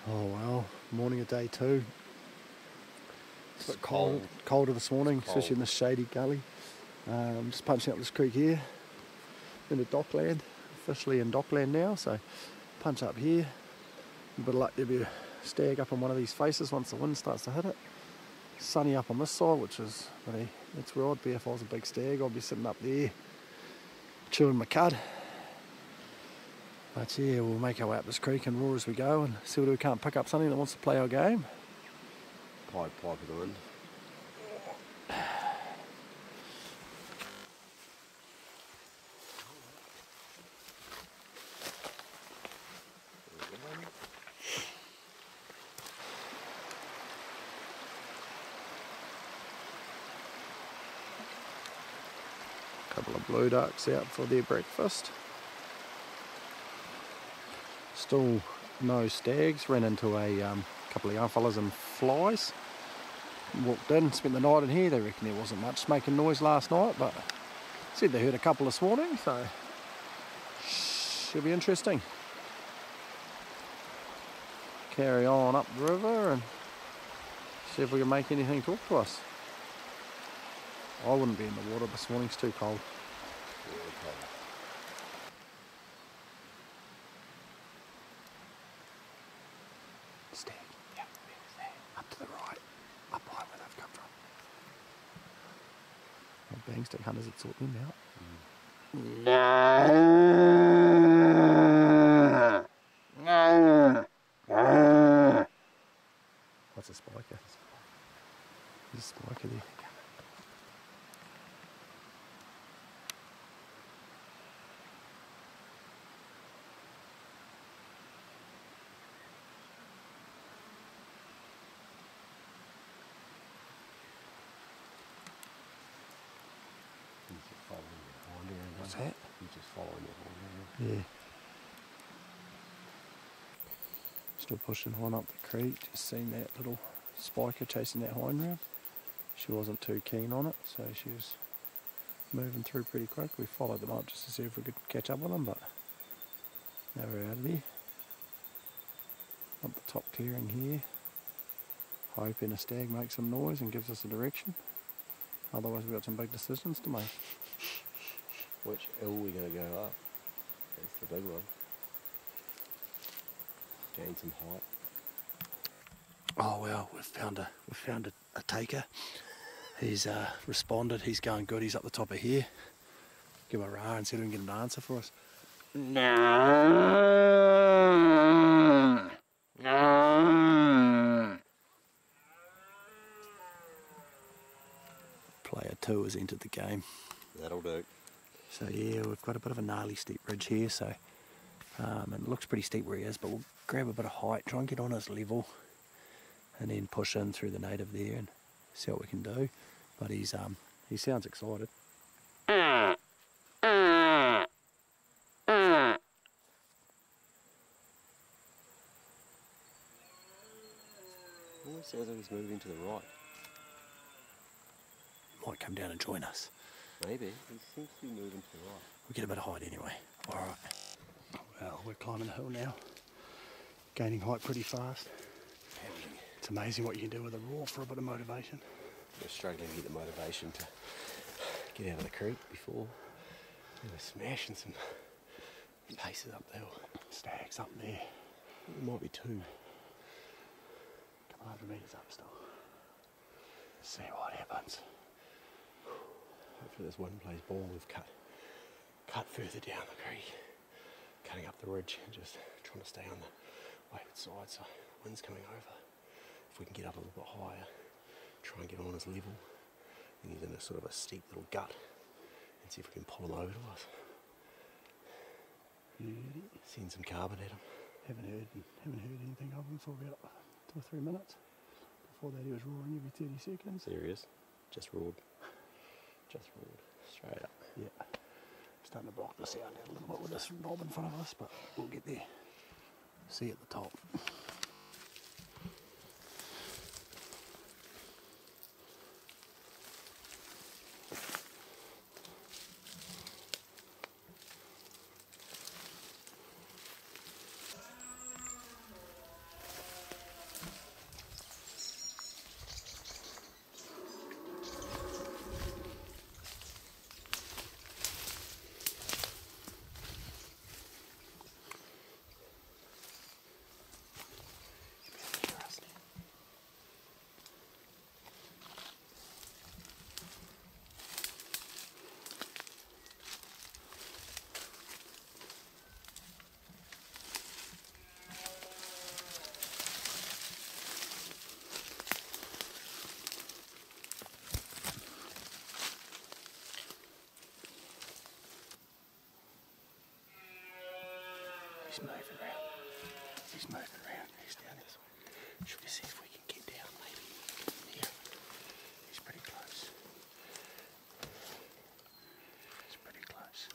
Oh well, morning of day 2. It's a bit colder this morning, especially in this shady gully. Just punching up this creek here into dockland, officially in dockland now, so punch up here. A bit of luck, there'll be a stag up on one of these faces once the wind starts to hit it. Sunny up on this side, which is, that's where I'd be if I was a big stag. I'd be sitting up there chewing my cud. But yeah, we'll make our way up this creek and roar as we go and see whether we can't pick up something that wants to play our game. Pipe of the wind. Couple of blue ducks out for their breakfast. Still no stags. Ran into a couple of young fellas and flies. Walked in, spent the night in here. They reckon there wasn't much making noise last night, but said they heard a couple this morning, so should be interesting. Carry on up the river and see if we can make anything talk to us. I wouldn't be in the water this morning, it's too cold. Really cold. Stag, yeah, there's that. Up to the right, up behind where they've come from. The bang stick hunters had sort them out. What's a spiker? There's a spiker there. What's that? He's just following it all. Yeah. Still pushing on up the creek. Just seen that little spiker chasing that hind round. She wasn't too keen on it, so she was moving through pretty quick. We followed them up just to see if we could catch up with them, but now we're out of there. Up the top clearing here. Hoping a stag makes some noise and gives us a direction. Otherwise we've got some big decisions to make. Which hill are we going to go up? That's the big one. Gain some height. Oh well, we've found a taker. He's responded. He's going good. He's up the top of here. Give him a roar and see if we can get him to answer for us. Player 2 has entered the game. That'll do. So yeah, we've got a bit of a gnarly steep ridge here, so and it looks pretty steep where he is, but we'll grab a bit of height, try and get on his level, and then push in through the native there and see what we can do. But he sounds excited. Almost sounds like he's moving to the right. He might come down and join us. Maybe. He seems to be moving to the right. We'll get a bit of height anyway. Alright. Well, we're climbing the hill now. Gaining height pretty fast. It's amazing what you can do with a roar for a bit of motivation. We're struggling to get the motivation to get out of the creek before we were smashing some paces up the hill. Stags up there. There might be 2. Couple 100 metres up still. See what happens. Hopefully this wind plays ball. We've cut further down the creek, cutting up the ridge and just trying to stay on the waved side so wind's coming over. If we can get up a little bit higher, try and get on his level, and he's in a sort of a steep little gut, and see if we can pull him over to us. Send some carbon at him. Haven't heard anything of him for about 2 or 3 minutes. Before that he was roaring every 30 seconds. Serious? Just roared. Just roared. Straight up. Yeah. Starting to block the sound out a little bit with this knob in front of us, but we'll get there. See you at the top. he's moving around. He's moving around. He's down this way. Should we see if we can get down maybe here? He's pretty close. He's pretty close.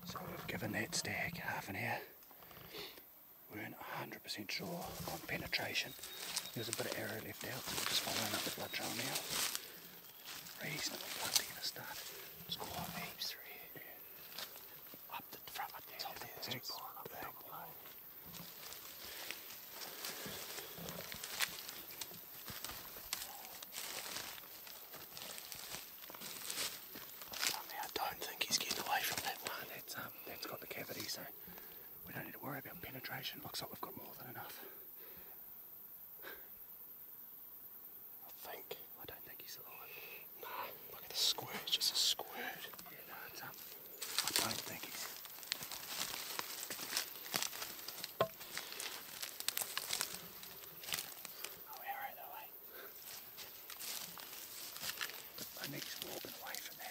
So we've given that stag half an hour. We weren't 100% sure on penetration. There's a bit of arrow left out, so we're just following up the blood trail now. Reasonably blood to get us started. There's quite heaps through here. Up the front, up there. Top of the big pile, up the top of the pile. I don't think he's getting away from that one. That's got the cavity, so we don't need to worry about penetration. Looks like we've got more than enough. I don't think he's alive. Nah, look at the squirt, it's just a squirt. Yeah, no, it's I don't think he's... Oh, arrow the way. I think he's walking away from that.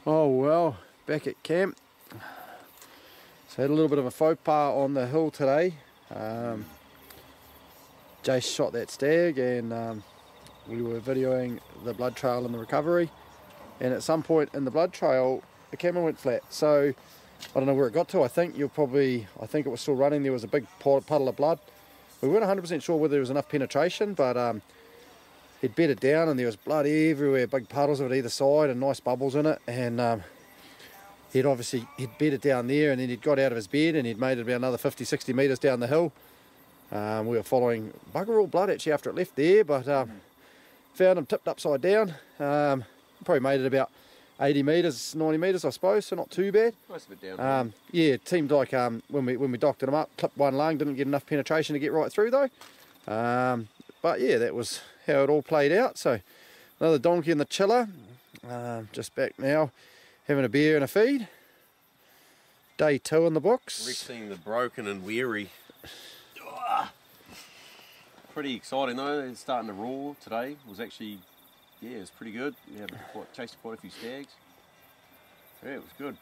Oh well, back at camp. So had a little bit of a faux pas on the hill today. Jace shot that stag, and we were videoing the blood trail and the recovery, and at some point in the blood trail the camera went flat, so I don't know where it got to. I think it was still running. There was a big puddle of blood. We weren't 100% sure whether there was enough penetration, but he'd bedded down and there was blood everywhere, big puddles of it either side and nice bubbles in it, and he'd bedded down there, and then he'd got out of his bed and he'd made it about another 50-60 metres down the hill. We were following bugger all blood actually after it left there, but found him tipped upside down. Probably made it about 80 metres, 90 metres I suppose, so not too bad. Nice bit down. Yeah, it seemed like when we doctored him up, clipped one lung, didn't get enough penetration to get right through though. But yeah, that was how it all played out. So another donkey in the chiller. Just back now, having a beer and a feed. Day 2 in the books. Resting the broken and weary. Pretty exciting though. It's starting to roar today. It was actually, yeah, it was pretty good. We had chased quite a few stags. Yeah, it was good.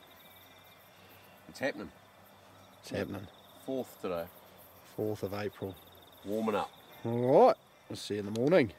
It's happening. It's happening. 4th today. 4th of April. Warming up. All right. We'll see you in the morning.